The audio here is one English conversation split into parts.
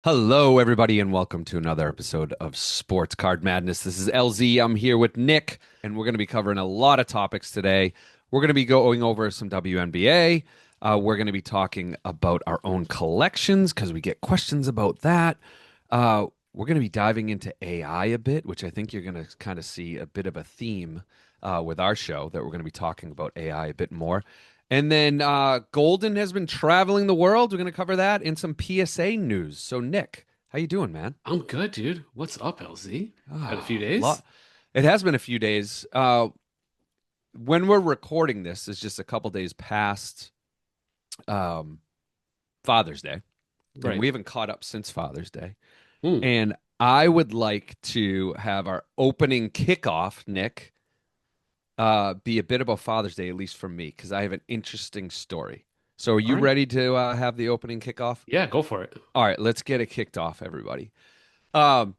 Hello, everybody, and welcome to another episode of Sports Card Madness. This is LZ. I'm here with Nick, and we're going to be covering a lot of topics today. We're going to be going over some WNBA. We're going to be talking about our own collections because we get questions about that. We're going to be diving into AI a bit, which I think you're going to kind of see a bit of a theme with our show that we're going to be talking about AI a bit more. And then Golden has been traveling the world. We're going to cover that and some PSA news. So, Nick, how you doing, man? I'm good, dude. What's up, LZ? Had a few Ah, days? lot. It has been a few days. When we're recording this, it's just a couple days past um, Father's Day, and we Right. haven't caught up since Father's Day. Hmm. And I would like to have our opening kickoff, Nick, be a bit about Father's Day, at least for me, because I have an interesting story. So, are All you right. ready to have the opening kickoff? Yeah, go for it. All right, let's get it kicked off, everybody. Um,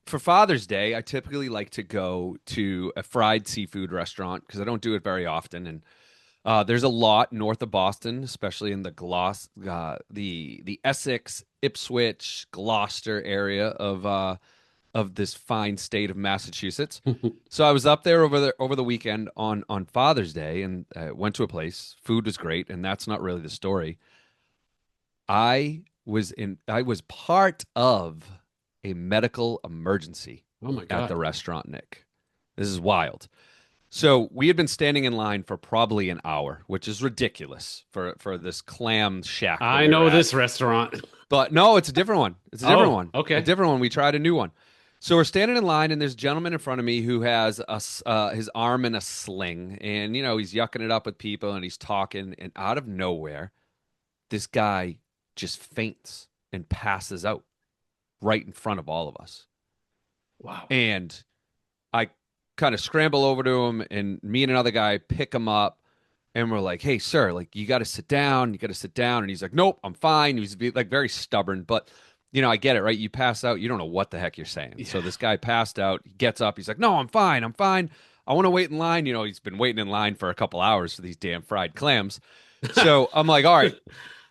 for Father's Day, I typically like to go to a fried seafood restaurant because I don't do it very often, and there's a lot north of Boston, especially in the the Essex, Ipswich, Gloucester area of this fine state of Massachusetts. So I was up there over the weekend on Father's Day, and went to a place. Food was great, and that's not really the story. I was part of a medical emergency Oh my at the God. restaurant, Nick. This is wild. So we had been standing in line for probably an hour, which is ridiculous for this clam shack that I we were know at. this restaurant. But no, it's a different one. It's a different Oh, one. A okay. different one. We tried a new one. So we're standing in line, and there's a gentleman in front of me who has his arm in a sling, and he's yucking it up with people, and he's talking, and out of nowhere, this guy just faints and passes out right in front of all of us. Wow. And I kind of scramble over to him, and me and another guy pick him up, and we're like, "Hey, sir, like you got to sit down. You got to sit down." And he's like, "Nope, I'm fine." He's like very stubborn, but I get it, right? You pass out, you don't know what the heck you're saying. Yeah. So this guy passed out. He gets up. He's like, "No, I'm fine. I'm fine. I want to wait in line." He's been waiting in line for a couple hours for these damn fried clams. So I'm like, "All right,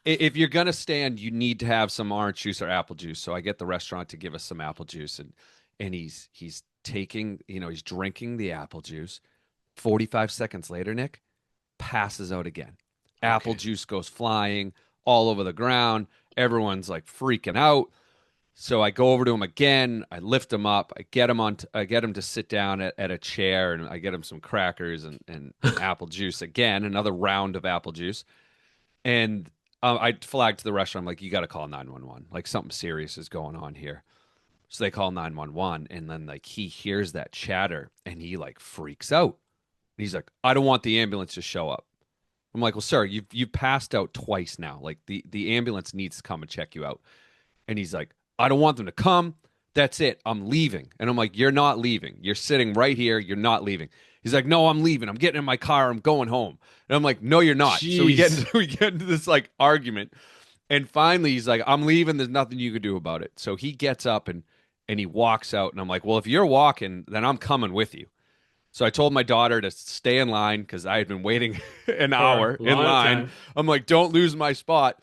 if you're gonna stand, you need to have some orange juice or apple juice." So I get the restaurant to give us some apple juice, and he's taking, he's drinking the apple juice. 45 seconds later, Nick passes out again. Apple Okay. juice goes flying all over the ground. Everyone's like freaking out. So I go over to him again. I lift him up. I get him to sit down at a chair, and I get him some crackers and apple juice again, another round of apple juice. And I flagged to the restaurant, I'm like, you got to call 911. Like something serious is going on here. So they call 911, and then like he hears that chatter, and he like freaks out. He's like, I don't want the ambulance to show up. I'm like, well, sir, you've passed out twice now. Like the ambulance needs to come and check you out. And he's like, I don't want them to come. That's it. I'm leaving. And I'm like, you're not leaving. You're sitting right here. You're not leaving. He's like, no, I'm leaving. I'm getting in my car. I'm going home. And I'm like, no, you're not. So we get Jeez. into we get into this like argument. And finally he's like, I'm leaving. There's nothing you can do about it. So he gets up and he walks out. And I'm like, well, if you're walking, then I'm coming with you. So I told my daughter to stay in line because I had been waiting an For a hour in long line. time. I'm like, don't lose my spot.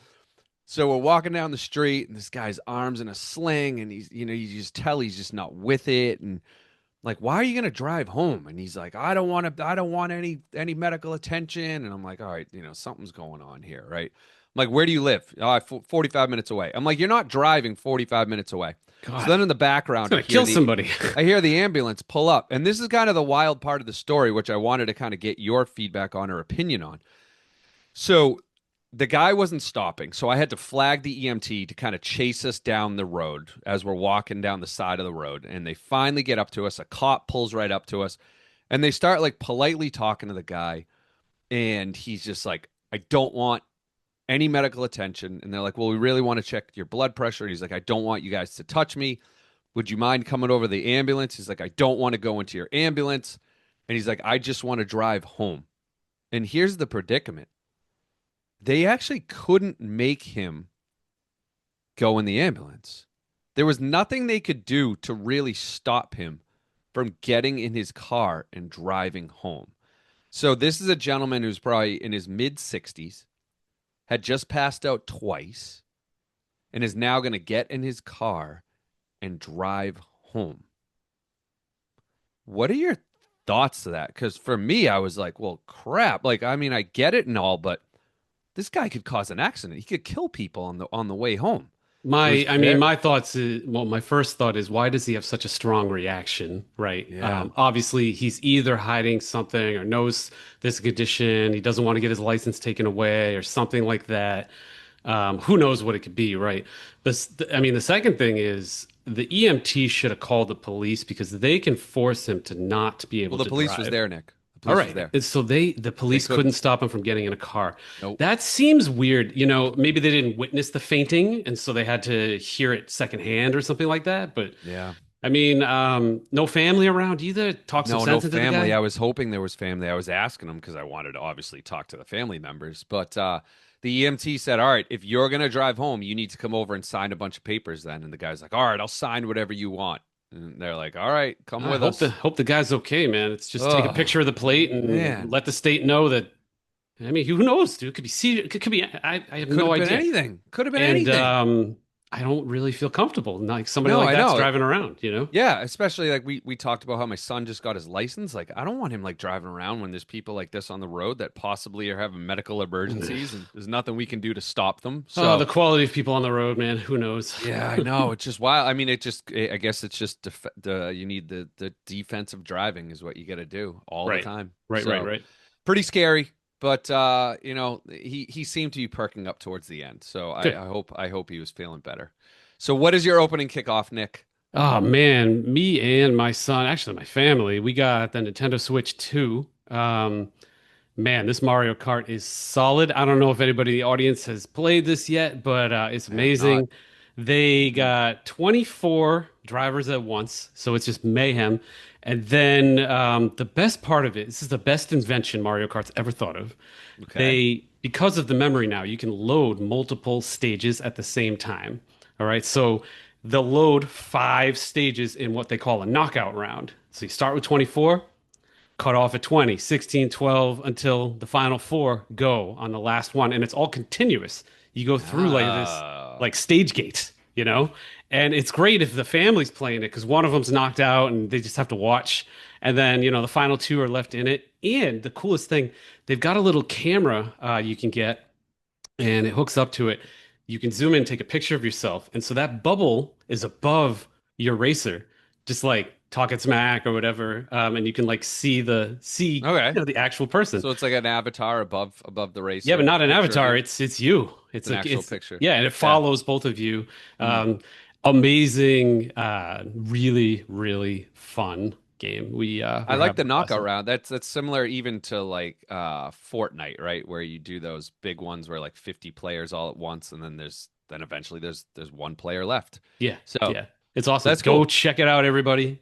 So we're walking down the street, and this guy's arms in a sling, and you just tell he's just not with it. And like, why are you gonna drive home? And he's like, I don't want any medical attention. And I'm like, all right, something's going on here, right? I'm like, where do you live? 45 minutes away. I'm like, you're not driving 45 minutes away. So God. then in the It's background, gonna kill somebody. I hear the ambulance pull up, and this is kind of the wild part of the story, which I wanted to kind of get your feedback on or opinion on. So the guy wasn't stopping, so I had to flag the EMT to kind of chase us down the road as we're walking down the side of the road. And they finally get up to us. A cop pulls right up to us, and they start like politely talking to the guy. And he's just like, I don't want any medical attention. And they're like, well, we really want to check your blood pressure. And he's like, I don't want you guys to touch me. Would you mind coming over to the ambulance? He's like, I don't want to go into your ambulance. And he's like, I just want to drive home. And here's the predicament: they actually couldn't make him go in the ambulance. There was nothing they could do to really stop him from getting in his car and driving home. So, this is a gentleman who's probably in his mid 60s, had just passed out twice, and is now going to get in his car and drive home. What are your thoughts to that? Because for me, I was like, well, crap. Like, I mean, I get it and all, but this guy could cause an accident. He could kill people on the way home. It was very, My thoughts is, well, my first thought is why does he have such a strong reaction, right? yeah. Obviously, he's either hiding something or knows this condition. He doesn't want to get his license taken away or something like that. Who knows what it could be, right? I mean, the second thing is the EMT should have called the police because they can force him to not be Well, able the to police was drive. there, Nick. The All police was right. there. And so the They police couldn't couldn't. stop him from getting in a car. Nope. That seems weird. You know, maybe they didn't witness the fainting and so they had to hear it secondhand or something like that. But Yeah. I mean, no family around either. Talk some No, no sense into the family. guy. I was hoping there was family. I was asking them because I wanted to obviously talk to the family members. But the EMT said, all right, if you're going to drive home, you need to come over and sign a bunch of papers then. And the guy's like, all right, I'll sign whatever you want. And they're like, all right, come I with us. hope the guy's okay, man. It's just take a Oh, picture of the plate and man. let the state know that. I mean, who knows, dude? It could be seizure. It could be. I have Could no have been idea. anything. Could have been And anything. I don't really feel comfortable like somebody No, like I that's know. driving around. You know. Yeah, especially like we talked about how my son just got his license. Like I don't want him like driving around when there's people like this on the road that possibly are having medical emergencies and there's nothing we can do to stop them. Oh, So, the quality of people on the road, man. Who knows? yeah, I know. It's just wild. I mean, I guess it's just you need the defensive driving is what you got to do all the Right. time. Right, right, So, right. pretty scary, but you know, he seemed to be perking up towards the end. So Good. I hope he was feeling better. So what is your opening kickoff, Nick? Oh man, me and my son, actually my family, we got the Nintendo Switch 2. Man, this Mario Kart is solid. I don't know if anybody in the audience has played this yet, but it's I have not. amazing. They Mm-mm. got 24 drivers at once, so it's just mayhem. And then the best part of it, this is the best invention Mario Kart's ever thought of. Okay. They, because of the memory now, you can load multiple stages at the same time. All right, so they'll load 5 stages in what they call a knockout round. So you start with 24, cut off at 20, 16, 12 until the final four go on the last one. And it's all continuous. You go through like this, Ah, like stage gate, you know? And it's great if the family's playing it because one of them's knocked out and they just have to watch. And then, the final two are left in it. And the coolest thing, they've got a little camera you can get and it hooks up to it. You can zoom in, take a picture of yourself, and so that bubble is above your racer, just like talking smack or whatever, and you can like see okay. the actual person. So it's like an avatar above the Yeah, but racer, not an picture of avatar. you. It's you. It's It's an like actual it's picture. yeah, and it Yeah. follows both of you. Mm. Amazing, really, really fun game. I We're like having the a blast. knockout round. That's similar even to like Fortnite, right? Where you do those big ones where like 50 players all at once and then eventually there's one player left. Yeah, So yeah. It's awesome. that's Go cool. check it out, everybody.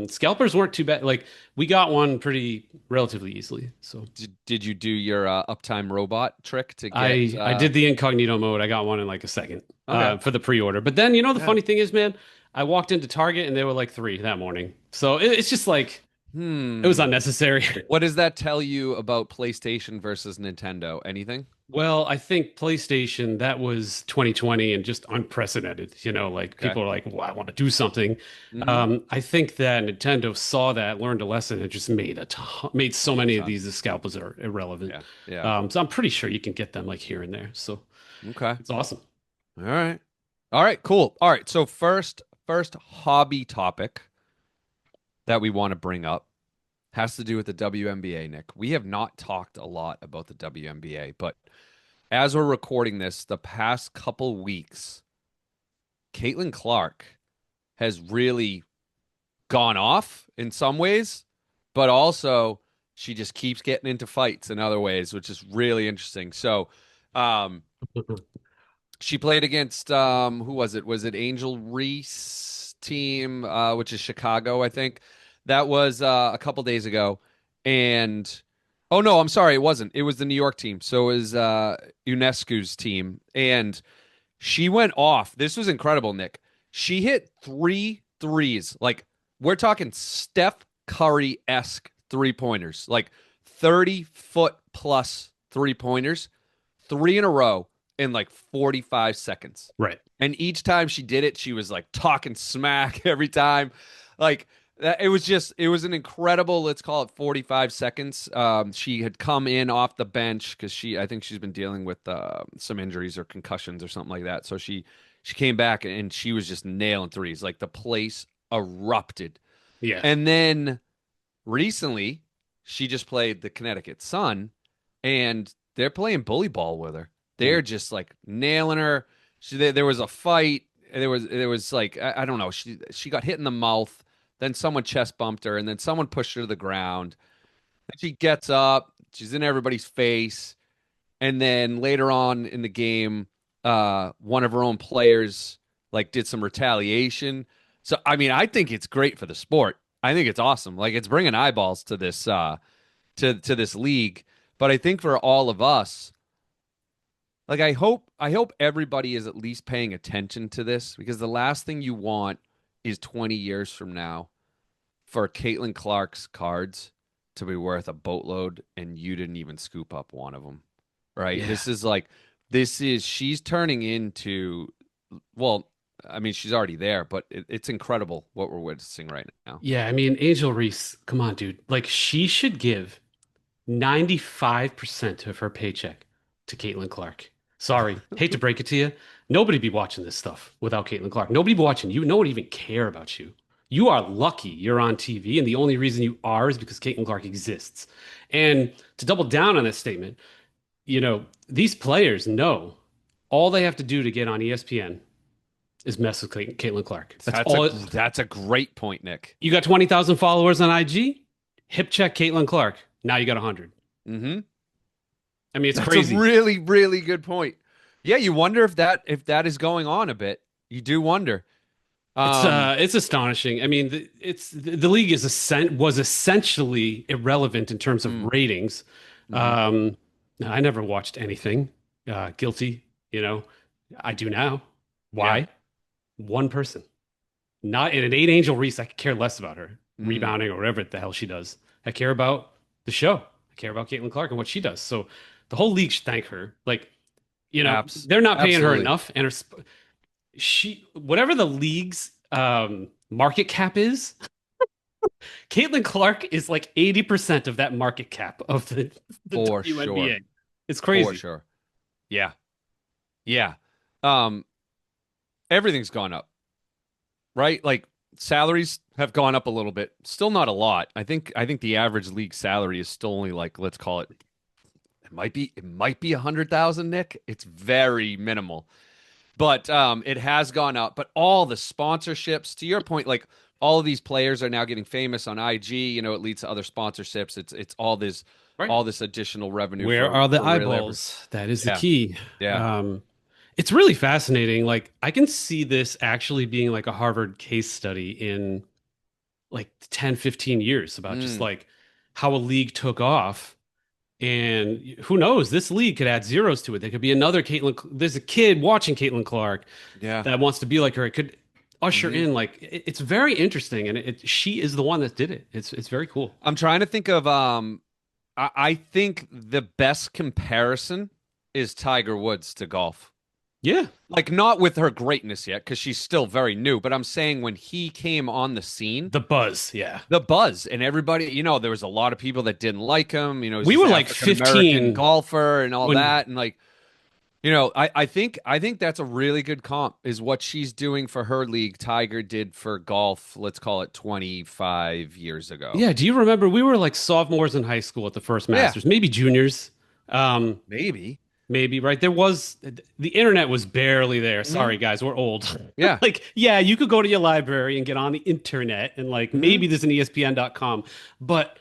Scalpers weren't too bad. Like we got one pretty relatively easily. So Did you do your uptime robot trick to get I did the incognito mode. I got one in like a second okay. for the pre-order. But then the Yeah. funny thing is, man, I walked into Target and they were like 3 that morning. So it's just like it was Hmm. unnecessary. What does that tell you about PlayStation versus Nintendo? Anything? Well, I think PlayStation, that was 2020 and just unprecedented. Like Okay. people are like, well, I want to do something. Hmm. I think that Nintendo saw that, learned a lesson, and just made so Made a many of ton. these scalpers are irrelevant. Yeah. Yeah. So I'm pretty sure you can get them like here and there. So Okay. it's awesome. All right. All right, cool. All right. So first hobby topic that we want to bring up has to do with the WNBA, Nick. We have not talked a lot about the WNBA, but as we're recording this, the past couple weeks, Caitlin Clark has really gone off in some ways, but also she just keeps getting into fights in other ways, which is really interesting. So, um, she played against who was it? Was it Angel Reese team, which is Chicago, I think. That was a couple days ago. And oh no, I'm sorry, it wasn't. It was the New York team. So it was UNESCO's team. And she went off. This was incredible, Nick. She hit three threes. Like we're talking Steph Curry-esque three-pointers. Like 30-foot plus three-pointers, three in a row in like 45 seconds. Right. And each time she did it, she was like talking smack every time. Like it was just, it was an incredible, let's call it 45 seconds. She had come in off the bench because I think she's been dealing with some injuries or concussions or something like that. So she came back and she was just nailing threes. Like the place erupted. Yeah. And then recently, she just played the Connecticut Sun, and they're playing bully ball with her. Mm. They're just like nailing her. There was a fight. There was like I don't know. She got hit in the mouth. Then someone chest bumped her, and then someone pushed her to the ground. Then she gets up. She's in everybody's face, and then later on in the game, one of her own players like did some retaliation. So I mean, I think it's great for the sport. I think it's awesome. Like it's bringing eyeballs to this to this league. But I think for all of us, like I hope everybody is at least paying attention to this because the last thing you want is 20 years from now for Caitlin Clark's cards to be worth a boatload and you didn't even scoop up one of them. Right? Yeah. This is she's turning into well, I mean she's already there, but it's incredible what we're witnessing right now. Yeah. I mean, Angel Reese, come on, dude. Like, she should give 95% of her paycheck to Caitlin Clark. Sorry, hate to break it to you. Nobody be watching this stuff without Caitlin Clark. Nobody be watching you. No one even care about you. You are lucky you're on TV, and the only reason you are is because Caitlin Clark exists. And to double down on this statement, these players know all they have to do to get on ESPN is mess with Caitlin Clark. That's That's a all. that's a great point, Nick. You got 20,000 followers on IG? Hip check Caitlin Clark. Now you got 100. Mm-hmm. I mean, it's That's a crazy. really, really good point. Yeah, you wonder if that is going on a bit. You do wonder. It's astonishing. I mean, the league was essentially irrelevant in terms of mm, ratings. mhm. Um, I never watched anything. Guilty, I do now. Yeah. Why? One person. Not in an eight angel Reese. I could care less about her Mm. rebounding or whatever the hell she does. I care about the show. I care about Caitlin Clark and what she does. So the whole league should thank her. Like, they're not paying her Absolutely. enough, and she whatever the league's market cap is, Caitlin Clark is like 80% of that market cap of the For sure. WNBA. It's For crazy. sure. Yeah. Yeah. Um, everything's gone up, right? Like salaries have gone up a little bit. Still not a lot. I think the average league salary is still only like, let's call it it might be 100,000, Nick. It's very minimal. But it has gone up. But all the sponsorships, to your point, like all of these players are now getting famous on IG. It leads to other sponsorships. It's Right. all this additional revenue Where for are the really every. eyeballs? That is the Yeah, key. yeah. Um, it's really fascinating. Like, I can see this actually being like a Harvard case study in like 10, 15 years about just Mm, like how a league took off. And who knows, this league could add zeros to it. There could be another Caitlin. There's a kid watching Caitlin Clark yeah. that wants to be like her. It could usher hmm in like it's very interesting, and she is the one that did it. It's very cool. I'm trying to think of I think the best comparison is Tiger Woods to golf. Yeah, Like not with her greatness yet, because she's still very new, but I'm saying when he came on the scene, the buzz. Yeah, the buzz and everybody, there was a lot of people that didn't like him. He's we this were like African American 15 golfer and all when. that. And like, I think that's a really good comp is what she's doing for her league. Tiger did for golf, let's call it 25 years ago. Yeah, do you remember we were like sophomores in high school at the first Yeah, Masters, maybe juniors. Um, maybe. Maybe, right? The internet was barely there. hmm Sorry, guys, we're old. Yeah. Like, yeah, you could go to your library and get on the internet and like hmm maybe there's an ESPN.com, but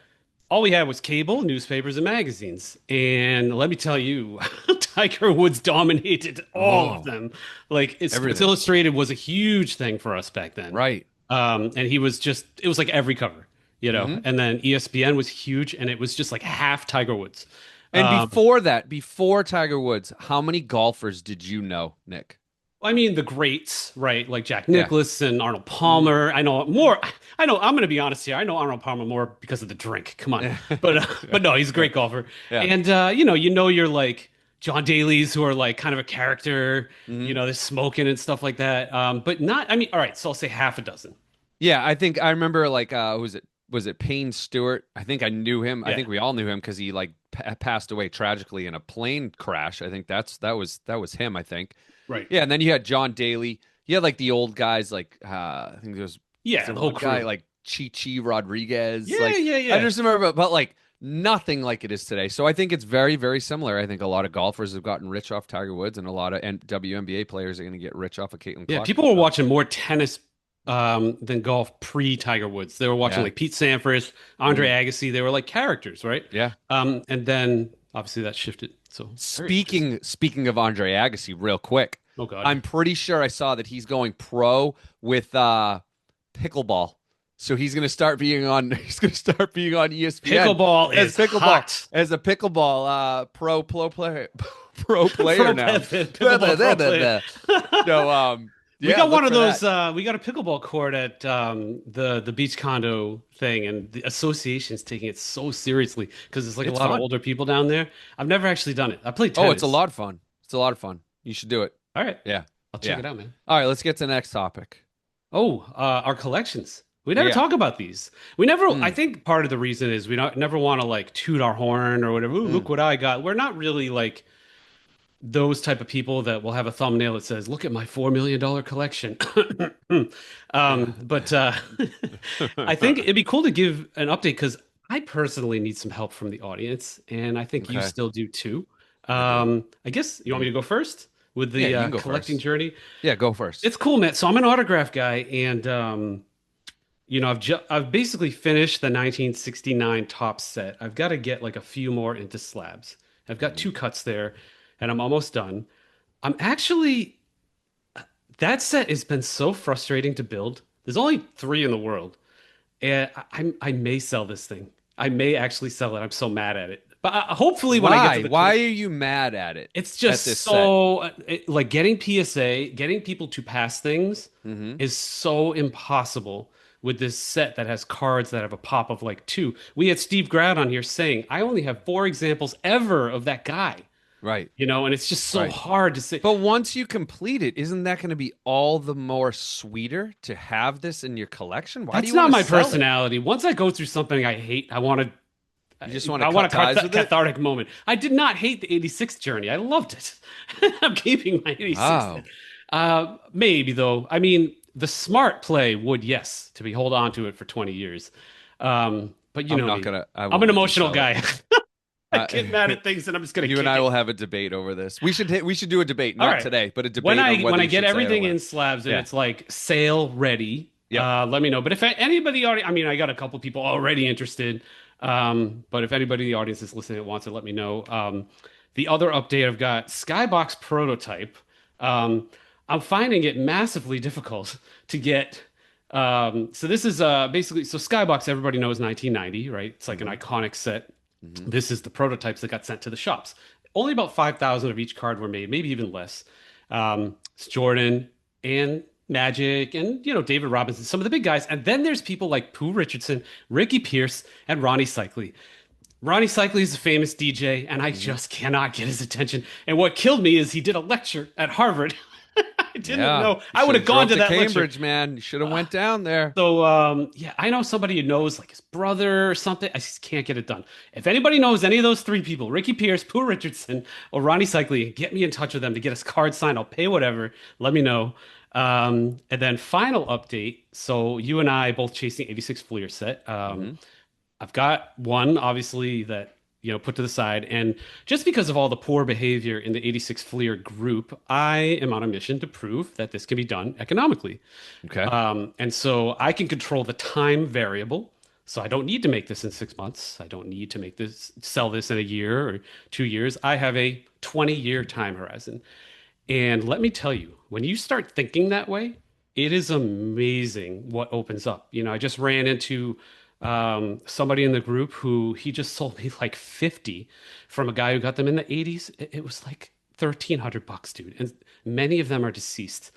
all we had was cable, newspapers, and magazines. And let me tell you, Tiger Woods dominated all of Oh, them. Like, Sports everything. Illustrated was a huge thing for us back then. Right. And it was like every cover, hmm And then ESPN was huge, and it was just like half Tiger Woods. And Um, before that, before Tiger Woods, how many golfers did you know, Nick? I mean, the greats, right? Like Jack Yeah. Nicklaus and Arnold hmm Palmer. I know more. I know. I'm going to be honest here. I know Arnold Palmer more because of the drink. Come on, but no, he's a great golfer. Yeah. And you know, you're like John Daly's who are like kind of a character, Hmm. they're smoking and stuff like that. But not, I mean, all right, so I'll say half a dozen. Yeah, I think I remember like was it Payne Stewart? I think I knew him. I Yeah, think we all knew him because he like passed away tragically in a plane crash. I think that was him. I think. right. Yeah, and then you had John Daly. You had like the old guys, like I think was Yeah, there the whole one guy crew. like Chi Rodriguez. Yeah, Like yeah, I yeah. just remember, but like nothing like it is today. So I think it's very very similar. I think a lot of golfers have gotten rich off Tiger Woods, and a lot of WNBA players are going to get rich off of Caitlin Yeah, Clark. people were watching more tennis than golf pre-Tiger Woods. They were watching Yeah. like Pete Sampras, Andre Mhm. Agassi. They were like characters, right? Yeah. And then obviously that shifted. So very interesting. Speaking of Andre Agassi, real quick, Oh God. I'm pretty sure I saw that he's going pro with pickleball. So he's gonna start being on he's gonna start being on ESPN Pickleball as is pickleball hot. as a pickleball pro player pro player now. Pickleball pro player. So We yeah, got one look of for those. that. We got a pickleball court at the beach condo thing, and the association's taking it so seriously because there's like a It's lot of fun. older people down there. I've never actually done it. I played Oh, it's a tennis. lot of fun. It's a lot of fun. You should do it. All right, Yeah. I'll check Yeah. it out, man. All right, let's get to the next topic. Oh, our collections. We never Yeah. talk about these. We never. I Mm, think part of the reason is we don't never want to like toot our horn or whatever. Ooh, look mm. what I got. We're not really like those type of people that will have a thumbnail that says, "Look at my $4 million collection." But I think it'd be cool to give an update because I personally need some help from the audience, and I think you Okay. still do too. I do. I guess you want me to go first with Yeah, the you can go collecting first. journey. Yeah, go first. It's cool, man. So I'm an autograph guy, and I've basically finished the 1969 top set. I've got to get like a few more into slabs. I've got Hmm. two cuts there, and I'm almost done. I'm actually that set has been so frustrating to build. There's only three in the world, and I may sell this thing. I may actually sell it. I'm so mad at it. But hopefully, when I get to Why? the Why clear, are you mad at it it's at just this set? so like getting PSA, getting people to pass things Hmm. is so impossible with this set that has cards that have a pop of like two. We had Steve Grad on here saying, I only have four examples ever of that guy, Right. and it's just so Right. hard to say. But once you complete it, isn't that going to be all the more sweeter to have this in your collection? Why do That's you want not to my sell it? personality. Once I go through something I hate, I want to. You just want to I want cut a ties with it? cathartic moment. I did not hate the 86 journey. I loved it. I'm keeping my 86. Oh, Maybe though. I mean, the smart play would, yes, to be hold on to it for 20 years. But you I'm know not me. gonna. I I'm won't an let you emotional sell it. guy. I Uh, get mad at things and I'm just gonna you and kick I it. will have a debate over this. We should do a debate, All not right. today, but a When debate I on when whether I you get should say it or everything what. in slabs and Yeah. it's like sale ready, Yep. let me know. But if anybody already, I mean, I got a couple people already interested. But if anybody in the audience is listening that wants it, let me know. The other update I've got Skybox prototype. Um, I'm finding it massively difficult to get. So this is basically so Skybox. Everybody knows 1990, right? It's like an Hmm. iconic set. Hmm. This is the prototypes that got sent to the shops. Only about 5,000 of each card were made, maybe even less. It's Jordan and Magic and David Robinson, some of the big guys. And then there's people like Pooh Richardson, Ricky Pierce, and Ronnie Cycli. Ronnie Cycli is a famous DJ, and I Hmm. just cannot get his attention. And what killed me is he did a lecture at Harvard. I didn't Yeah. know. You I would should have have drove gone up to to that lecture. Cambridge, man. You should have went down there. So yeah, I know somebody who knows like his brother or something. I just can't get it done. If anybody knows any of those three people, Ricky Pierce, Pooh Richardson, or Ronnie Cycli, get me in touch with them to get his card signed. I'll pay whatever. Let me know. And then final update. So you and I both chasing 86 Fleer set. Hmm. I've got one obviously that put to the side, and just because of all the poor behavior in the 86 Fleer group, I am on a mission to prove that this can be done economically. Okay. And so I can control the time variable. So I don't need to make this in 6 months. I don't need to sell this in a year or 2 years. I have a 20-year time horizon. And let me tell you, when you start thinking that way, it is amazing what opens up. I just ran into somebody in the group who he just sold me like 50 from a guy who got them in the 80s. It was like $1,300, dude. And many of them are deceased.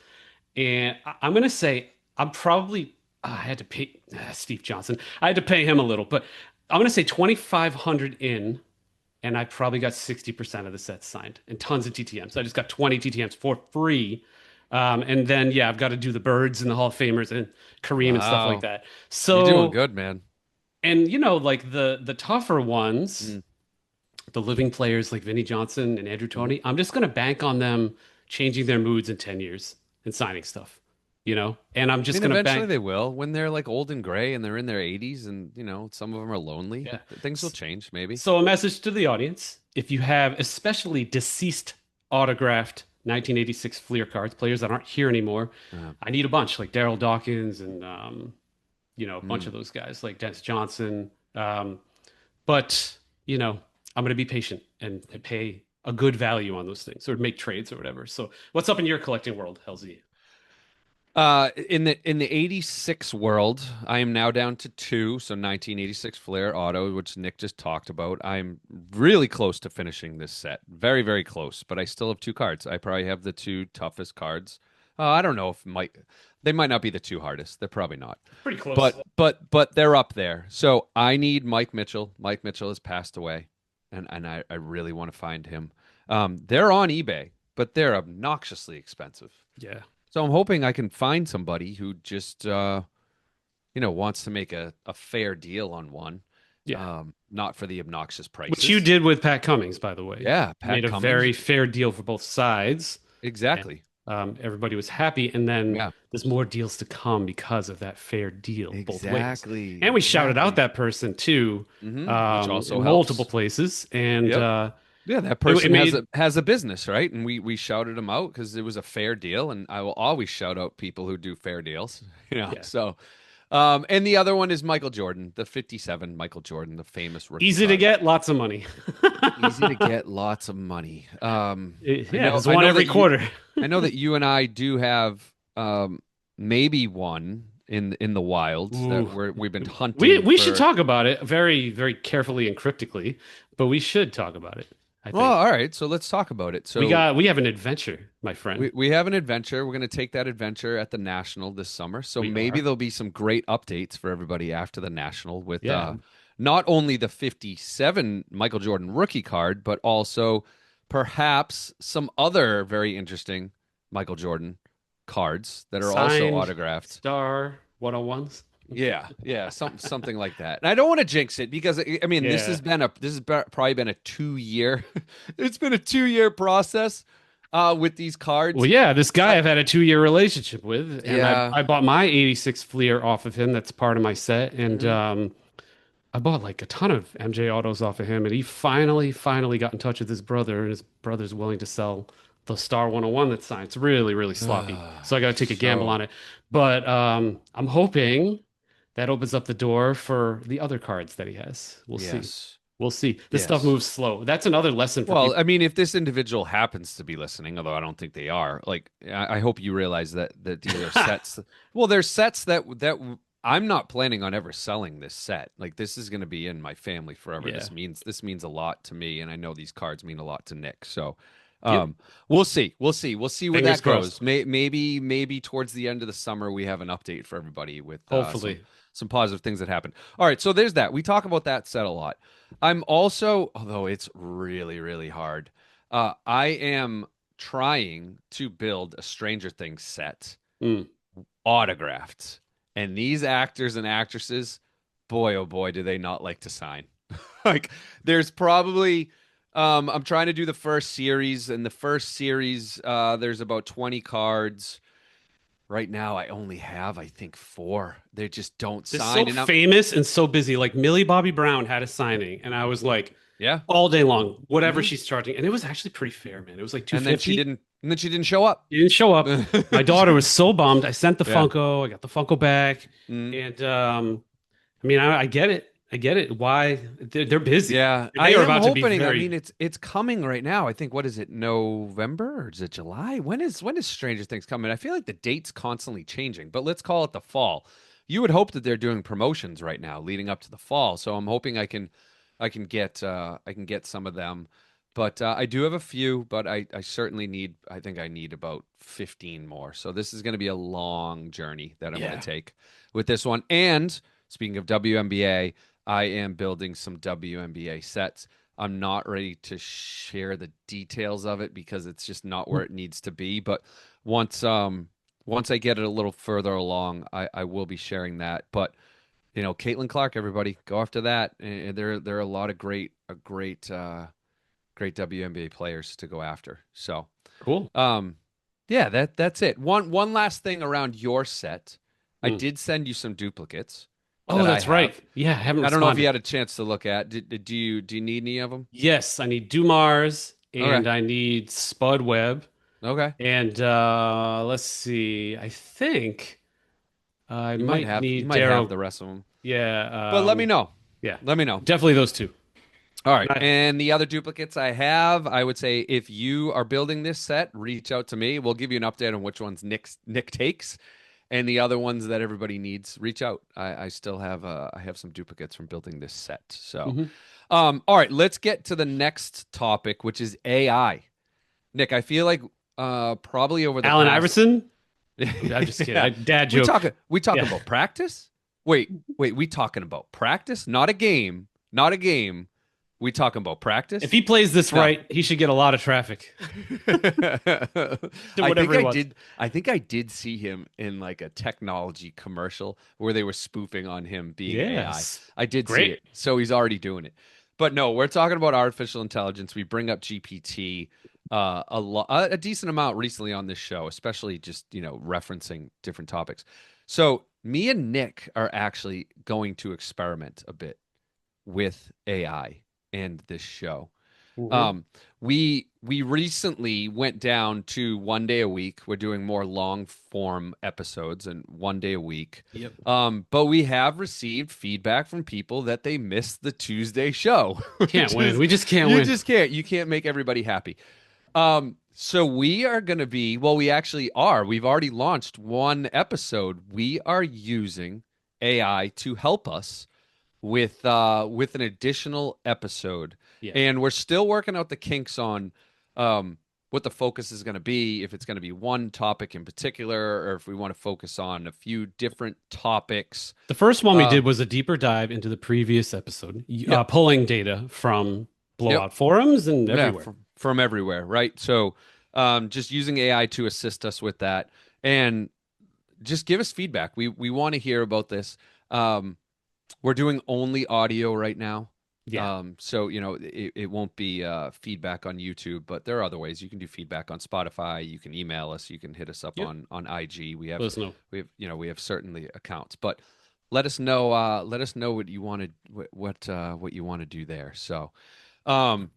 And I'm going to say I'm probably I had to pay Steve Johnson. I had to pay him a little, but I'm going to say 2,500 in. and I probably got 60% of the sets signed and tons of TTMs. I just got 20 TTMs for free. And then, yeah, I've got to do the birds and the Hall of Famers and Kareem and stuff like Wow. that. You're doing So, good, man. and like the tougher ones, Mm, the living players like Vinnie Johnson and Andrew mhm. Toney, I'm just going to bank on them changing their moods in 10 years and signing stuff, and I'm I just mean, going to eventually bank. they will when they're like old and gray and they're in their 80s and, some of them are lonely. Yeah. Things will change, maybe. So, a message to the audience: if you have especially deceased autographed 1986 Fleer cards, players that aren't here anymore, Uh, I need a bunch like Daryl Dawkins and a bunch mm. of those guys like Dennis Johnson. But I'm going to be patient and pay a good value on those things or make trades or whatever. So, what's up in your collecting world, Helzy? In the 86 world, I am now down to two. So 1986 Flair Auto, which Nick just talked about. I'm really close to finishing this set. Very, very close, but I still have two cards. I probably have the two toughest cards. I don't know if they might not be the two hardest. They're probably not. Pretty close. But they're up there. So I need Mike Mitchell. Mike Mitchell has passed away, and I really want to find him. They're on eBay, but they're obnoxiously expensive. Yeah. So I'm hoping I can find somebody who just wants to make a fair deal on one, Yeah. not for the obnoxious Which you prices. did with Pat Cummings, by the way. Yeah, Made Pat a very Cummings. fair deal for both sides. And Exactly. everybody was happy. And then Yeah. there's more deals to come because of that fair deal both ways. Exactly. And we shouted out Exactly. that person too, Which also in multiple helps. places. And Yep. Yeah, that it person has made, a business, right? And we shouted him out because it was a fair deal, and I will always shout out people who do fair deals. yeah, So and the other one is Michael Jordan, the 57 Michael Jordan, the famous rookie easy to card. get, lots of money. Easy to get lots of money. I Yeah, know there's I one know every that you quarter. I know that you and I do have maybe one in the wild that Ooh. we've been We hunting we should for. talk about it very, very carefully and cryptically, but we should talk about it, I Well, think. all right, so let's talk about it. So We have an adventure, my friend. we have an adventure. We're going to take that adventure at the National this summer. So We maybe are. there'll be some great updates for everybody after the National with Yeah. not only the 57 Michael Jordan rookie card, but also perhaps some other very interesting Michael Jordan cards that are also Signed autographed. star 101s. Yeah, yeah, something like that. And I don't want to jinx it because I mean Yeah. this has probably been a 2 year. It's been a 2 year process with these Well, cards. yeah, this guy I, I've had a 2 year relationship with, and yeah. I bought my 86 Fleer off of him. That's part of my set. And Mhm. I bought like a ton of MJ autos off of him. And he finally got in touch with his brother, and his brother's willing to sell the Star 101 that's signed. It's really, really sloppy. So I got to take a gamble So on it. But I'm hoping that opens up the door for the other cards that he has. We'll see. yes, We'll see. This stuff yes. moves slow. That's another lesson for Well, people. I mean, if this individual happens to be listening, although I don't think they are, like I hope you realize that these are sets. Well, there's sets that I'm not planning on ever selling this set. Like this is going to be in my family forever. Yeah. This means a lot to me, and I know these cards mean a lot to Nick. So, Yep. we'll see. We'll see where Fingers that crossed. goes. Maybe towards the end of the summer we have an update for everybody with Hopefully. some positive things that happen. All right, so there's that. We talk about that set a lot. I'm also, although it's really, really hard, I am trying to build a Stranger Things set Mm. autographed. And these actors and actresses, boy, oh boy, do they not like to sign. Like, there's probably, I'm trying to do the first series, and the first series, there's about 20 cards. Right now, I only have, I think, four. They just don't They're so sign. And I'm, famous and so busy. Like Millie Bobby Brown had a signing, and I was like, yeah. all day long, whatever Mhm. she's charging. And it was actually pretty fair, man. It was like And then she 250. didn't, and then she didn't show up. He didn't show up. My daughter was so bummed. I sent the Yeah. Funko. I got the Funko back. Mm. And I mean, I get it. I get it. Why they're busy. Yeah, And I they are am about to be hoping. I mean, very, it's coming right now. I think what is it, November or is it July? When is Stranger Things coming? I feel like the date's constantly changing, but let's call it the fall. You would hope that they're doing promotions right now leading up to the fall. So I'm hoping I can get some of them. But I do have a few, but I certainly need I think I need about 15 more. So this is going to be a long journey that I'm going yeah. to take with this one. And speaking of WNBA, I am building some WNBA sets. I'm not ready to share the details of it because it's just not where it needs to be. But once once I get it a little further along, I will be sharing that. But Caitlin Clark, everybody, go after that. And there are a lot of great WNBA players to go after. So, Cool. um, yeah, that's it. One last thing around your set. I Mm. did send you some duplicates Oh, that I that's right. have. Yeah, I haven't I don't know if you responded. had a chance to look at. Do you need any of them? Yes, I need Dumars Okay. and I need Spud Webb. Okay. And let's see. I think I might You need might have Daryl. the rest of them. Yeah, But let me know. yeah. Let me know. Definitely those two. All right. I- And the other duplicates I have, I would say if you are building this set, reach out to me. We'll give you an update on which ones Nick takes. And the other ones that everybody needs, reach out. I still have I have some duplicates from building this set. So Mhm. all right, let's get to the next topic, which is AI. Nick, I feel like probably over the Allen past Iverson. I'm just kidding. yeah. Dad We joke. talking we talking Yeah. about practice? Wait, we talking about practice? Not a game. Not a game. We talking about If practice? he plays this No. right, he should get a lot of traffic. Do I whatever think he I wants. did I think I did see him in like a technology commercial where they were spoofing on him being AI. Yes. I did see Great. it. So he's already doing it. But no, we're talking about artificial intelligence. We bring up GPT a decent amount recently on this show, especially just, referencing different topics. So me and Nick are actually going to experiment a bit with AI and this show. Mhm. Um, we recently went down to 1 day a week. We're doing more long form episodes and 1 day a week. Yep. But we have received feedback from people that they missed the Tuesday show, Can't which win. is We just can't win. you can't make everybody happy. So we are going to be, well, we actually are. We've already launched one episode. We are using AI to help us with an additional episode, Yeah. and we're still working out the kinks on what the focus is going to be. If it's going to be one topic in particular, or if we want to focus on a few different topics. The first one we Uh, did was a deeper dive into the previous episode, yep, pulling data from yep, blowout forums and yeah, everywhere. from everywhere, right? So, just using AI to assist us with that, and just give us feedback. We want to hear about this. We're doing only audio right now. Yeah. So it won't be feedback on YouTube, but there are other ways you can do feedback on Spotify. You can email us. You can hit us up Yep. on IG. We Let have us know. we have certainly accounts, but let us know what you want to what you want to do there. So, um,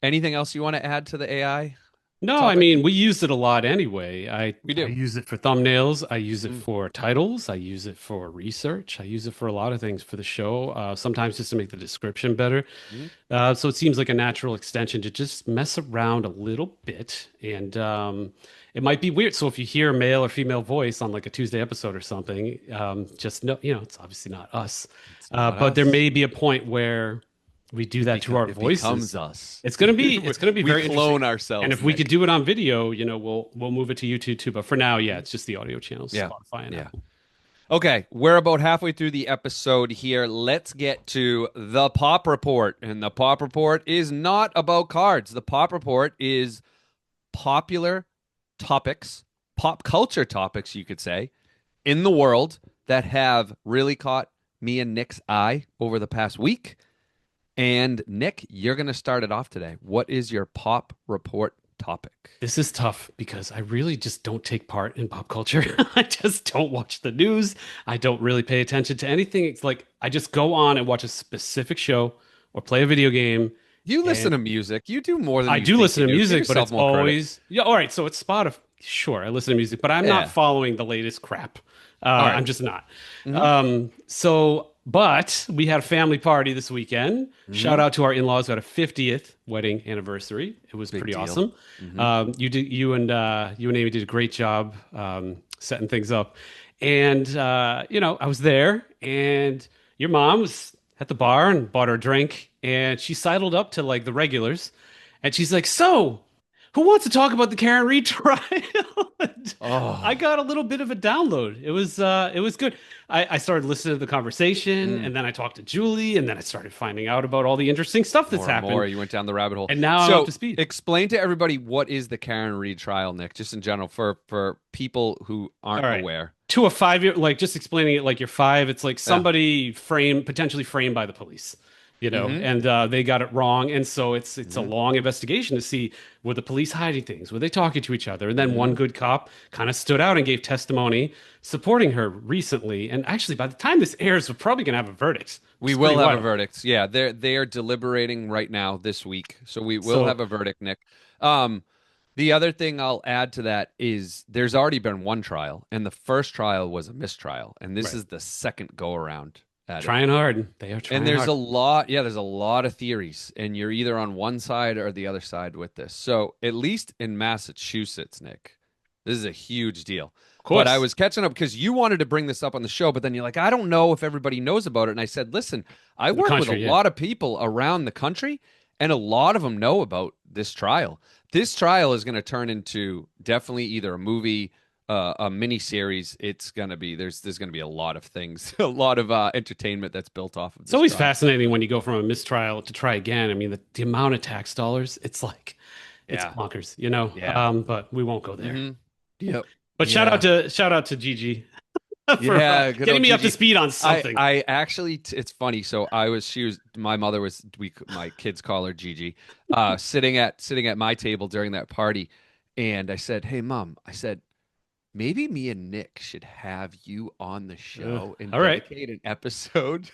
anything else you want to add to the AI No, I topic? mean, we use it a lot anyway. We I do. use it for thumbnails. I use it Mm, for titles. I use it for research. I use it for a lot of things for the show. Sometimes just to make the description better. mm. So it seems like a natural extension to just mess around a little bit. And it might be weird. So if you hear a male or female voice on like a Tuesday episode or something, just know, it's obviously not us. It's not But there us. may be a point where we do that to our It becomes voices. us. It's gonna be We very interesting. clone And ourselves, if we could Nick. do it on video, we'll move it to YouTube too. But for now, yeah, it's just the audio channels, Yeah. Spotify and Yeah. Apple. Okay, we're about halfway through the episode here. Let's get to the Pop Report. And the Pop Report is not about cards. The Pop Report is popular topics, pop culture topics, you could say, in the world that have really caught me and Nick's eye over the past week. And Nick, you're going to start it off today. What is your Pop Report topic? This is tough because I really just don't take part in pop culture. I just don't watch the news. I don't really pay attention to anything. It's like I just go on and watch a specific show or play a video game. You listen And to music. You do more than I you do think listen you to do. Give music, but yourself it's more credit. always, yeah. All right, so it's Spotify. Sure, I listen to music, but I'm not Yeah. following the latest crap. All right. I'm just not. Mm-hmm. But we had a family party this weekend. Mm-hmm. Shout out to our in-laws who had a 50th wedding anniversary. It was Big pretty deal. awesome. Mm-hmm. You and Amy did a great job setting things up. And I was there, and your mom was at the bar and bought her a drink, and she sidled up to like the regulars, and she's like, "So, who wants to talk about the Karen Reed trial? And I Oh, got a little bit of a download. It was good. I started listening to the conversation, mm, and then I talked to Julie, and then I started finding out about all the interesting stuff that's more and more. happened. You went down the rabbit hole. And now I'm up So to speed. explain to everybody what is the Karen Reed trial, Nick, just in general for people who All aren't right. aware. To a 5 year, like just explaining it like you're five, it's like Yeah. somebody potentially framed by the police, Mm-hmm. and they got it wrong. And so it's a Mm-hmm. long investigation to see were the police hiding things? Were they talking to each other? And then Mm-hmm. one good cop kind of stood out and gave testimony supporting her recently. And actually, by the time this airs, we're probably going to have a verdict, which We is pretty will have a wild. verdict. Yeah, they are deliberating right now this week, so we will So, have a verdict, Nick. Um, the other thing I'll add to that is there's already been one trial, and the first trial was a mistrial, and this right. is the second go around at it. Trying hard. They are And trying there's hard. a lot, yeah, there's a lot of theories, and you're either on one side or the other side with this. So, at least in Massachusetts, Nick, this is a huge deal. Of But I course, was catching up because you wanted to bring this up on the show, but then you're like, I don't know if everybody knows about it. And I said, listen, I the work with a country, yeah. lot of people around the country, and a lot of them know about this trial. This trial is going to turn into definitely either a movie, a mini series. It's gonna be there's gonna be a lot of things, a lot of entertainment that's built off of It's this always trial. fascinating when you go from a mistrial to try again. I mean, the amount of tax dollars, it's Yeah, bonkers, yeah, but we won't go there. mm-hmm. Yep, But yeah, shout out to Gigi for yeah. Good getting old me up to Gigi. speed on I something. I actually it's funny. So I was she was my mother was my kids call her Gigi, sitting at my table during that party, and I said, "Hey, mom," I said, maybe me and Nick should have you on the show and All right. dedicate an episode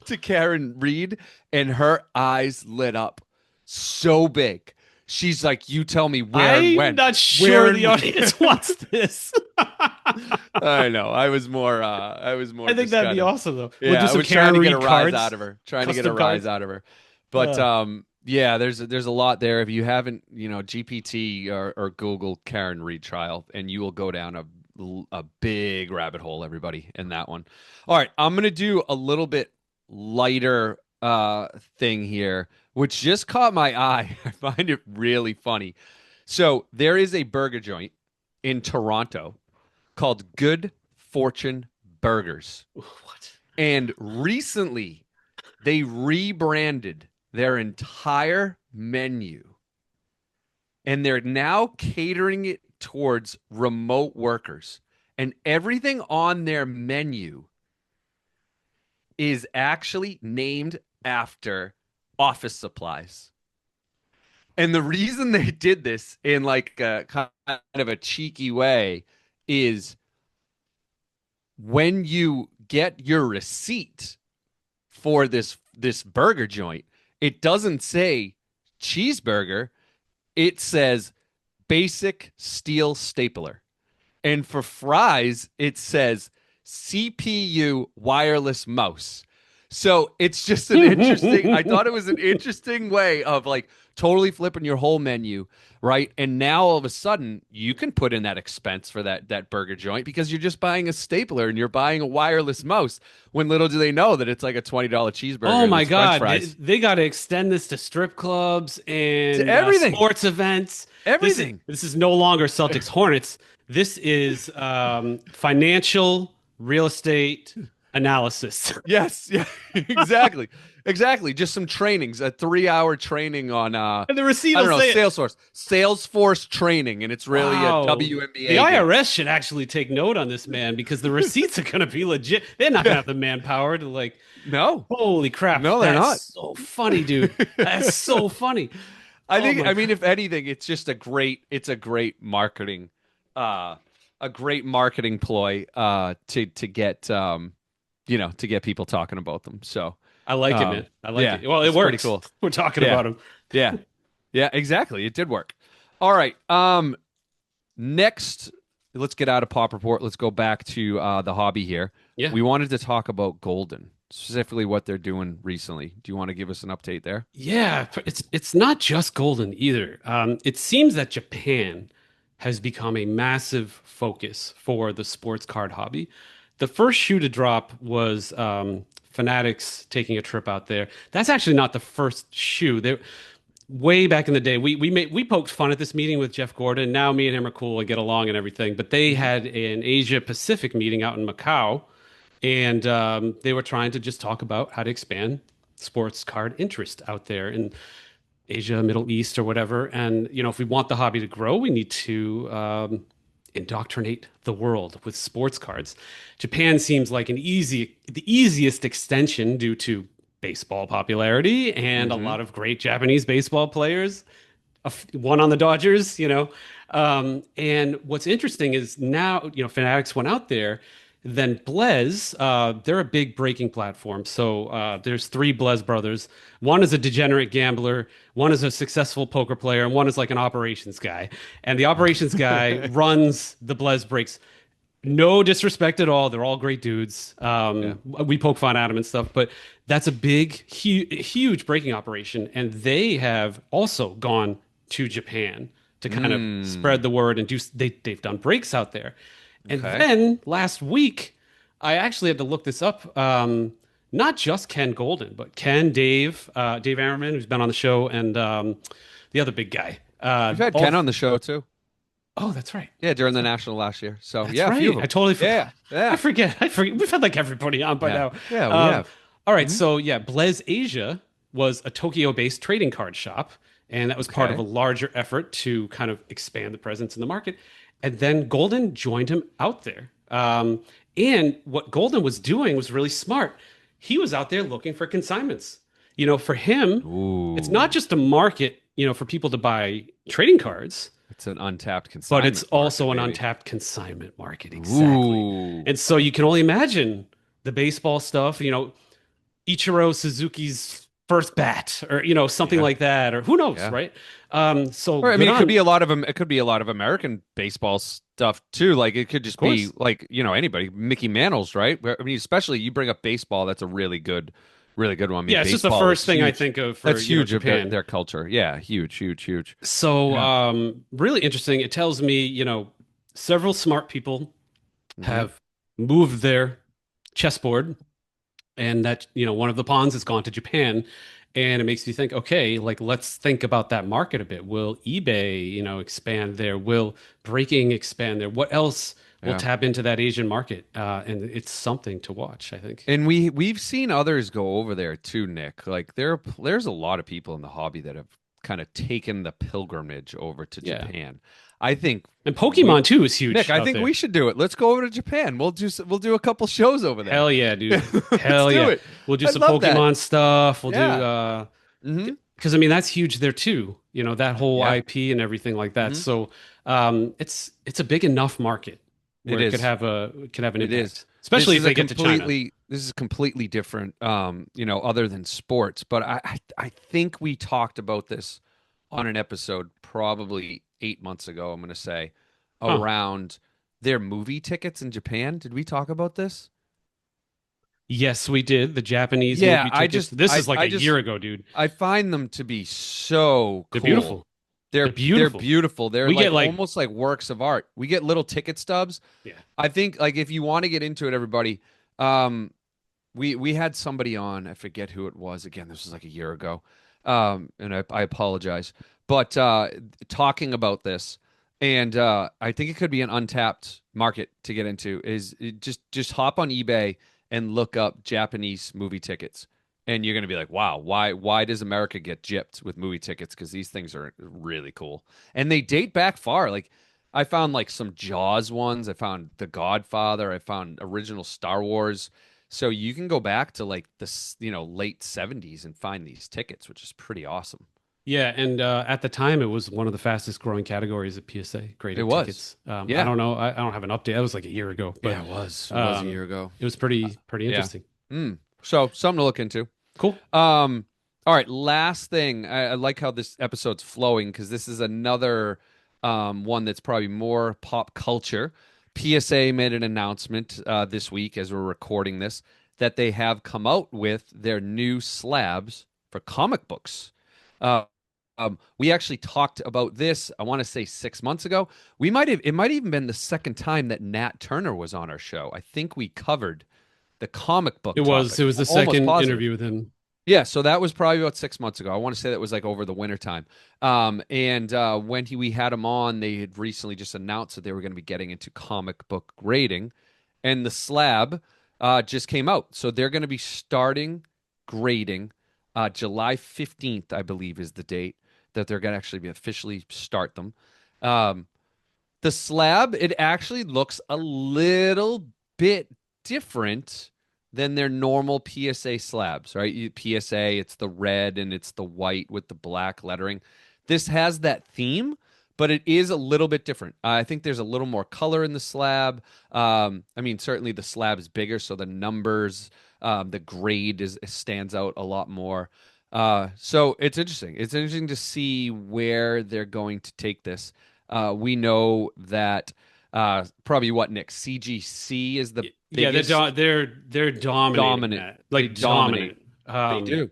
to Karen Reed, and her eyes lit up so big. She's like, "You tell me where and I'm when, not where sure and the audience when." wants this. I know. I was more I think just that'd be kind of, awesome though. We'll yeah. do I some was trying Karen to get a Reed rise out cards, of her, trying to get a custom rise cards. out of her. But Uh, yeah. There's a lot there. If you haven't, GPT or Google Karen Reed trial, and you will go down a big rabbit hole, everybody, in that one. All right, I'm gonna do a little bit lighter thing here, which just caught my eye. I find it really funny. So there is a burger joint in Toronto called Good Fortune Burgers. what? And recently they rebranded their entire menu, and they're now catering it towards remote workers. And everything on their menu is actually named after office supplies. And the reason they did this in like a kind of a cheeky way is when you get your receipt for this burger joint, it doesn't say cheeseburger, it says basic steel stapler. And for fries, it says CPU wireless mouse. So it's just an interesting, I thought it was an interesting way of like totally flipping your whole menu, right? And now all of a sudden you can put in that expense for that burger joint because you're just buying a stapler and you're buying a wireless mouse when little do they know that it's like a $20 Oh cheeseburger my that's French God. fries. They got to extend this to strip clubs To and everything. sports events. Everything. This is no longer Celtics Hornets. This is financial real estate analysis. Yes, yeah, exactly. Exactly. Just some trainings, a 3 hour training on And the receipt I will don't know, say it. Salesforce training, and it's really a Wow. The WNBA game. IRS should actually take note on this man because the receipts are going to be legit. They're not going to have the manpower to like, No, holy crap. no, they're not. That's so funny, dude. That's so funny. I Oh think my I mean God. if anything, it's a great marketing uh ploy to get to get people talking about them. So I like it, man. I like yeah, it. Well, it it's pretty works. cool. We're talking Yeah. about him. Yeah. Yeah, exactly. It did work. All right. Next, let's get out of Pop Report. Let's go back to the hobby here. Yeah. We wanted to talk about Golden, specifically what they're doing recently. Do you want to give us an update there? Yeah, it's not just golden either. It seems that Japan has become a massive focus for the sports card hobby. The first shoe to drop was Fanatics taking a trip out there. That's actually not the first shoe. way back in the day, we poked fun at this meeting with Jeff Gordon. Now me and him are cool and get along and everything. But they Hmm. had an Asia Pacific meeting out in Macau, and they were trying to just talk about how to expand sports card interest out there in Asia, Middle East, or whatever. And if we want the hobby to grow, we need to indoctrinate the world with sports cards. Japan seems like the easiest extension due to baseball popularity and a Hmm. lot of great Japanese baseball players. One on the Dodgers. And what's interesting is now, Fanatics went out there. Then Blez, they're a big breaking platform. So there's three Blez brothers. One is a degenerate gambler, one is a successful poker player, and one is like an operations guy. And the operations guy runs the Blez breaks. No disrespect at all. They're all great dudes. Yeah. We poke fun at them and stuff, but that's a big, huge breaking operation. And they have also gone to Japan to kind of spread Mm. the word and they've done breaks out there. And Okay. then last week, I actually had to look this up. Not just Ken Golden, but Dave Ammerman, who's been on the show, and the other big guy. We've had Ken on the show too. Oh, that's right. Yeah, during That's the right. national last year. So That's yeah, a few of right. I them. totally Yeah, forgot. I yeah, forget. I forget. We've had like everybody on by yeah, now. yeah. We Um, have. all right. Hmm. So yeah, Blez Asia was a Tokyo-based trading card shop, and that was part of a Okay. larger effort to kind of expand the presence in the market. And then Golden joined him out there. And what Golden was doing was really smart. He was out there looking for consignments. For him, it's not Ooh, just a market, for people to buy trading cards, it's an untapped but it's consignment market, also an baby. untapped consignment market. Exactly. Ooh, And so you can only imagine the baseball stuff, Ichiro Suzuki's first bat or, something yeah, like that, or who knows, yeah. right? So Or I good mean, it could on, be a lot of it could be a lot of American baseball stuff too. Like it could of just be course. like anybody, Mickey Mantle's, right? I mean, especially you bring up baseball, that's a really good one. I mean, Yeah, it's just the baseball is first thing I huge. think of for, That's huge of Japan. their culture. Yeah, huge, huge, huge. So Yeah. really interesting. It tells me, several smart people Hmm. have moved their chessboard and that one of the pawns has gone to Japan, and it makes you think, okay, like let's think about that market a bit. Will eBay expand there? Will breaking expand there? What else will Yeah. tap into that Asian market? And it's something to watch, I think. And we've seen others go over there too, Nick. Like there's a lot of people in the hobby that have kind of taken the pilgrimage over to Yeah, Japan. I think and we Pokemon too is Nick, huge I out think there. we should do it. Let's go over to Japan. We'll do a couple shows over there. Hell yeah, dude. Let's Hell do yeah. it. We'll do I'd some love that. Pokemon stuff. We'll do Yeah. Hmm. because I mean that's huge there too. That whole Yeah. IP and everything like that. Hmm. So it's a big enough market It where is. it could have an It is. impact, especially if they get to China. This is completely different, other than sports. But I think we talked about this on an episode probably 8 months ago, I'm going to say, Huh. around their movie tickets in Japan. Did we talk about this? Yes, we did. The Japanese Yeah, movie tickets. This is like I a just year ago, dude. I find them to be so They're cool. beautiful. They're They're beautiful. beautiful. They're We get like like almost like works of art. We get little ticket stubs. yeah. I think like if you want to get into it, everybody, um, we had somebody on. I forget who it was. Again, this was like a year ago, and I apologize. But talking about this, and I think it could be an untapped market to get into. Just hop on eBay and look up Japanese movie tickets, and you're gonna be like, wow, why does America get gypped with movie tickets? Because these things are really cool, and they date back far. Like I found like some Jaws ones. I found The Godfather. I found original Star Wars. So you can go back to like the late 70s and find these tickets, which is pretty awesome. Yeah, and at the time, it was one of the fastest growing categories at PSA It graded was. tickets. I Yeah. don't know. I don't have an update. That was like a year ago, but Yeah, it was. It was a um, year ago. it was pretty Yeah. interesting. So something to look into. Cool. All right, last thing. I like how this episode's flowing because this is another one that's probably more pop culture. PSA made an announcement this week as we're recording this that they have come out with their new slabs for comic books. Uh, we actually talked about this, I want to say 6 months ago. It might even been the second time that Nat Turner was on our show. I think we covered the comic book It was topic. it was the Almost second positive. interview with him. Yeah, so that was probably about 6 months ago. I want to say that was like over the winter time. And when we had him on, they had recently just announced that they were going to be getting into comic book grading, and the slab just came out. So they're going to be starting grading July 15th, I believe, is the date that they're going to actually be officially start them. Um, the slab, it actually looks a little bit different than their normal PSA slabs, right? PSA, it's the red and it's the white with the black lettering. This has that theme, but it is a little bit different. I think there's a little more color in the slab. I mean, certainly the slab is bigger, so the numbers, the grade is stands out a lot more. So it's interesting. It's interesting to see where they're going to take this. We know that probably what, Nick, CGC is the Yeah, biggest they're dominating dominant. that, They like dominate. dominant. They do.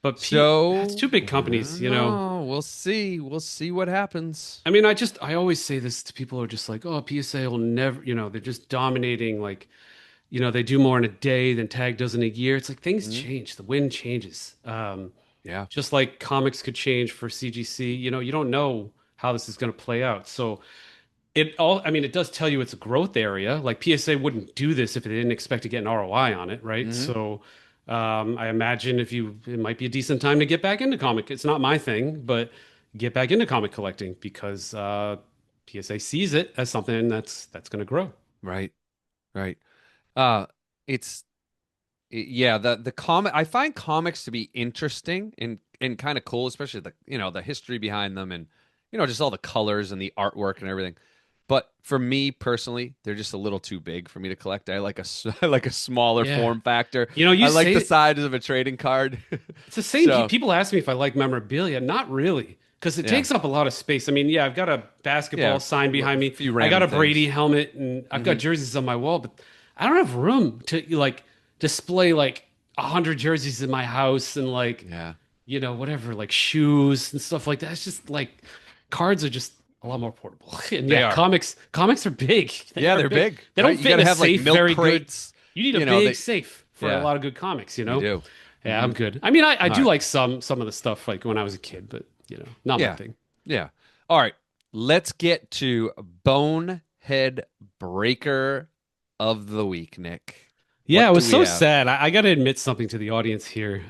But it's two So big I companies, don't you know. know. We'll see. We'll see what happens. I mean, I always say this to people who are just like, oh, PSA will never, they're just dominating. Like, they do more in a day than Tag does in a year. It's like things Mhm. change, the wind changes. Yeah. Just like comics could change for CGC, you don't know how this is going to play out. So I mean, it does tell you it's a growth area. Like PSA wouldn't do this if they didn't expect to get an ROI on it, right? Hmm. So I imagine it might be a decent time to get back into comic. It's not my thing, but get back into comic collecting because PSA sees it as something that's going to grow. Right. Right. Uh, it's yeah, the comic, I find comics to be interesting and kind of cool, especially the history behind them and just all the colors and the artwork and everything. But for me personally, they're just a little too big for me to collect. I like I like a smaller Yeah. form factor. You I like the say size of a trading card. it's the same. So, People ask me if I like memorabilia. Not really, because it yeah. takes up a lot of space. I mean, yeah, I've got a Yeah, basketball sign behind a me. few I got random a Brady things. helmet, and I've got Hmm. jerseys on my wall, but I don't have room to like display like 100 jerseys in my house and like Yeah. whatever, like shoes and stuff like that. It's just like cards are just a lot more portable. And They yeah, are. comics are big. They Yeah, are they're big. big, They right? don't You fit got in to a have like safe milk very good. crates. You need a big safe for a Yeah, lot of good comics, you do. Yeah, Hmm. I'm good. I mean, I All do right. like some of the stuff like when I was a kid, but not my Yeah. thing. Yeah. All right. Let's get to Bonehead Breaker of the Week, Nick. Yeah, What it do was we so have? sad. I got to admit something to the audience here.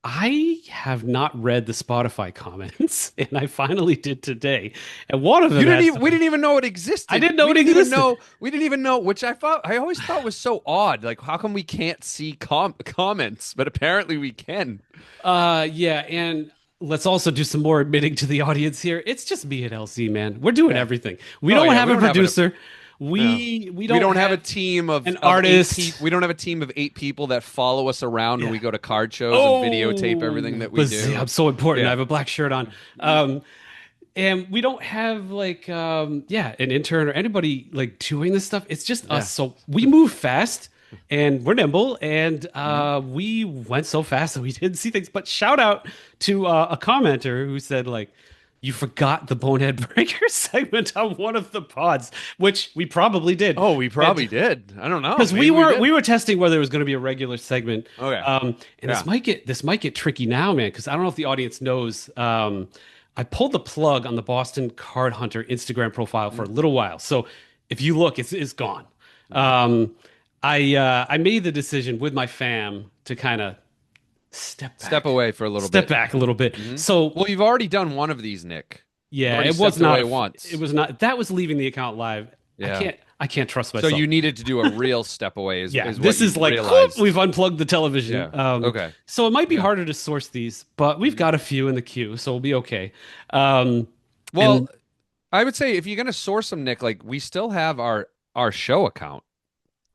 I have not read the Spotify comments, and I finally did today. And one of You them didn't has even we something. didn't even know it I existed. didn't know it existed. We didn't even know, which I always thought was so odd. Like how come we can't see comments, but apparently we can. Yeah, and let's also do some more admitting to the audience here. It's just me and LZ, man. We're doing Yeah. everything. We Oh don't yeah, have we a don't have producer. no. We We don't don't have a have team an of eight artist. people. We don't have a team of 8 people that follow us around when Yeah. we go to card shows and videotape everything Oh, that we but see, do. I'm so important. I Yeah. have a black shirt on. Um, and we don't have like yeah, an intern or anybody like doing this stuff. It's just us. Yeah. So we move fast and we're nimble and Mhm. we went so fast that we didn't see things. But shout out to a commenter who said like you forgot the Bonehead Breaker segment on one of the pods, which we probably did. Oh, we probably And did. I don't know. because Maybe we we did. were testing whether it was going to be a regular segment, Okay. and Yeah. this might get tricky now, man. Because I don't know if the audience knows. I pulled the plug on the Boston Card Hunter Instagram profile for a little while, so if you look, it's gone. Mhm. I made the decision with my fam to kind of Step away for a little step bit. back a little bit. Hmm. So Well, you've already done one of these, Nick. You've yeah, already it was stepped not away it once. was not that was leaving the account live. Yeah. I can't trust So myself. you needed to do a real step away, Yeah, is what this you is like realized. we've unplugged the television. Yeah. Okay. So it might be Yeah. harder to source these, but we've Mhm. got a few in the queue, so we'll be okay. Um, Well, and I would say if you're gonna source them, Nick, like we still have our show account,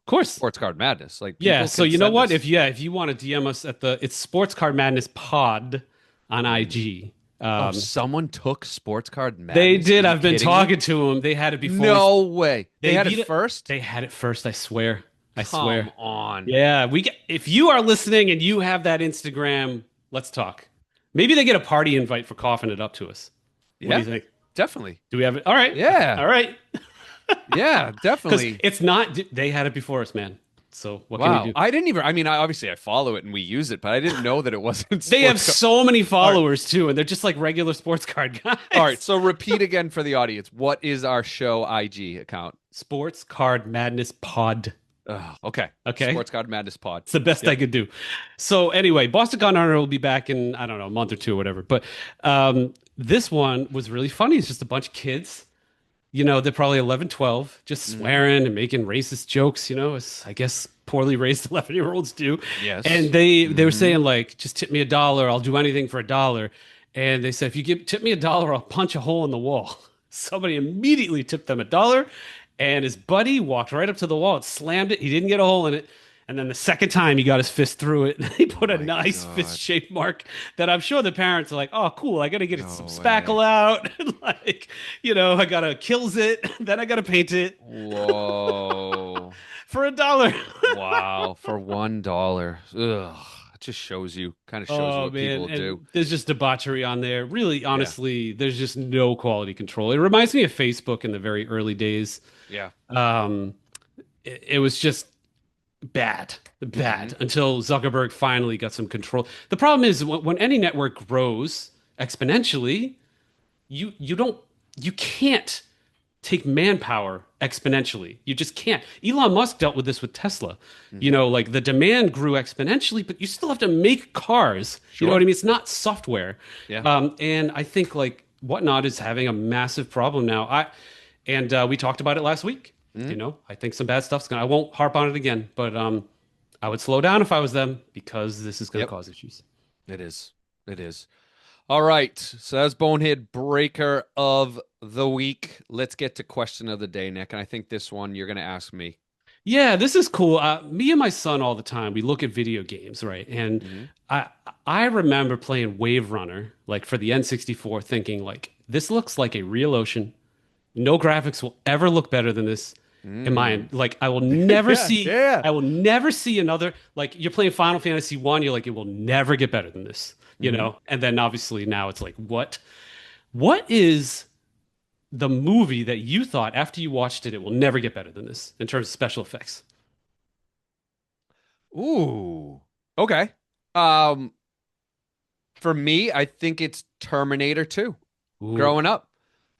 of course, Sports Card Madness. Like yeah. people So can you know send what? us. If you want to DM us at it's Sports Card Madness Pod on Mm. IG. Oh, Um, someone took Sports Card they Madness. Are did. you I've been kidding me? talking to them. They had it before we. No way. They They had it beat it. first? They had it first. I swear. I Come swear. on. Yeah, if you are listening and you have that Instagram, let's talk. Maybe they get a party invite for coughing it up to us. What do Yeah, you think? definitely. Do we have it? All right. Yeah. All right. Yeah, Because definitely. it's not, they had it before us, man. So what can you Wow. do? I didn't even, I mean, obviously I follow it and we use it, but I didn't know that it wasn't They have sports card. so many All right. followers too, and they're just like regular sports card All right. guys. So repeat again for the audience. What is our show IG account? Sports Card Madness Pod. Okay. Okay. Sports Card Madness Pod. It's the best I Yep. could do. So anyway, Boston Con Hunter will be back in, I don't know, a month or two or whatever. But this one was really funny. It's just a bunch of kids. They're probably 11, 12, just Hmm. swearing and making racist jokes, as I guess poorly raised 11-year-olds do. And Yes. they were Hmm. saying like, just tip me $1. I'll do anything for $1. And they said, if you tip me $1, I'll punch a hole in the wall. Somebody immediately tipped them $1, and his buddy walked right up to the wall and slammed it. He didn't get a hole in it. And then the second time he got his fist through it, and he Oh put a my nice God. fist-shaped mark that I'm sure the parents are like, "Oh, cool! I gotta get some No way. spackle out, like, I gotta kills it, then I gotta paint it Whoa. for $1." Wow. For $1. Ugh. It just kind of shows you Oh what man, people do. and there's just debauchery on there. Really, Yeah. honestly, there's just no quality control. It reminds me of Facebook in the very early days. Yeah. Um, it was just bad, Hmm. bad until Zuckerberg finally got some control. The problem is when any network grows exponentially, you can't take manpower exponentially. You just can't. Elon Musk dealt with this with Tesla. Hmm. Like the demand grew exponentially, but you still have to make cars. You know what Sure. I mean? It's not software. Yeah. And I think like Whatnot is having a massive problem now. We talked about it last week. Mhm. I think some bad stuff's gonna. I won't harp on it again, but I would slow down if I was them because this is gonna Yep. cause issues. It is. It is. All right. So that's Bonehead Breaker of the week. Let's get to question of the day, Nick. And I think this one you're going to ask me. Yeah, this is cool. Me and my son all the time, we look at video games, right? And Hmm. I I remember playing Wave Runner, like for the N64, thinking like this looks like a real ocean. No graphics will ever look better than this. In my Mm. like, I will never Yeah. see. Yeah. I will never see another like you're playing Final Fantasy One. You're like, it will never get better than this, Hmm. And then obviously now it's like, what? What is the movie that you thought after you watched it, it will never get better than this in terms of special effects? Ooh. Okay. Um, for me, I think it's Terminator 2. Ooh, Growing up,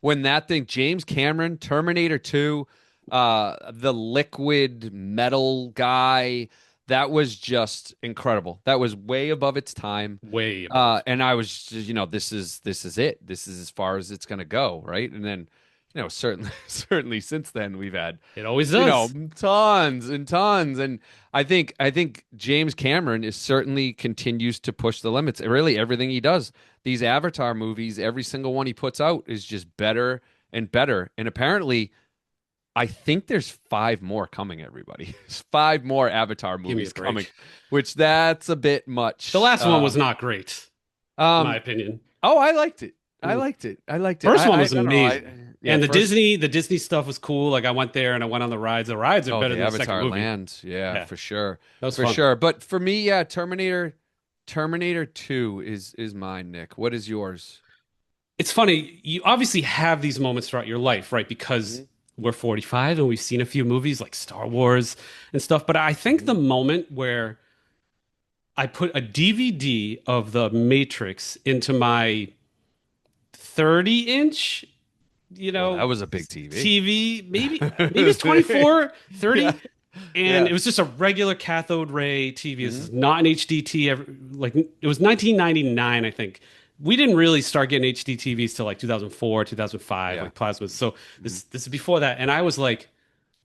when that thing, James Cameron, Terminator 2, the liquid metal guy, that was just incredible. That was way above its time. way above. And I was just, this is it. This is as far as it's gonna go, right? And then, certainly certainly since then we've had, It always does. tons and tons. And I think James Cameron is certainly continues to push the limits. Really, everything he does. These Avatar movies, every single one he puts out is just better and better. And apparently, I think there's five more coming, everybody. There's five more Avatar Give me a movies coming, break. which that's a bit The much. last one was not great, in my Um, opinion. oh, I liked it. I Mm. liked it. I liked it. First one I was don't know. amazing. Yeah, And the first. Disney stuff was cool. Like I went there and I went on the rides. The rides are Oh, better the than the second Avatar movie. land. Yeah, Yeah, for sure. that was For fun. sure. But for me, yeah, Terminator 2 is mine, Nick. What is yours? It's funny. You obviously have these moments throughout your life, right? Because Mhm. we're 45 and we've seen a few movies like Star Wars and stuff. But I think Mhm. the moment where I put a DVD of The Matrix into my 30-inch, Well, that was a big TV. TV, maybe it's 24, Yeah. 30, and Yeah. it was just a regular cathode ray TV. This Mhm. is not an HDT. Like it was 1999, I think. We didn't really start getting HD TVs till like 2004, 2005, Yeah. like plasmas. So Mhm. this is before that, and I was like,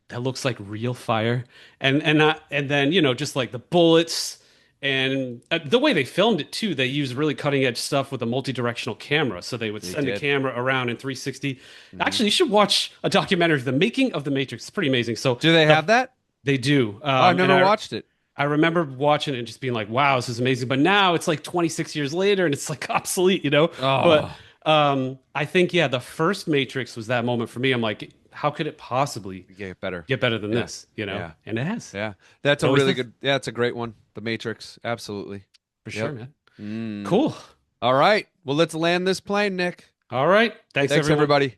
that looks like real fire, and then just like the bullets. And the way they filmed it too, they used really cutting edge stuff with a multi-directional camera. So they would They send the did. camera around in 360. Mhm. Actually, you should watch a documentary, The Making of the Matrix. It's pretty amazing. So Do they have that? they do. Oh, I've And never watched it. I remember watching it and just being like, wow, this is amazing. But now it's like 26 years later and it's like obsolete. But Oh, I think, yeah, the first Matrix was that moment for me. I'm like, how could it possibly get better. get better than Yeah. this? Yeah. And it has. Yeah. That's It a always really does. good. Yeah, it's a great one. The Matrix. Absolutely. For sure, Yep. man. Mm. Cool. All right. Well, let's land this plane, Nick. All right. Thanks, Thanks, everyone. everybody.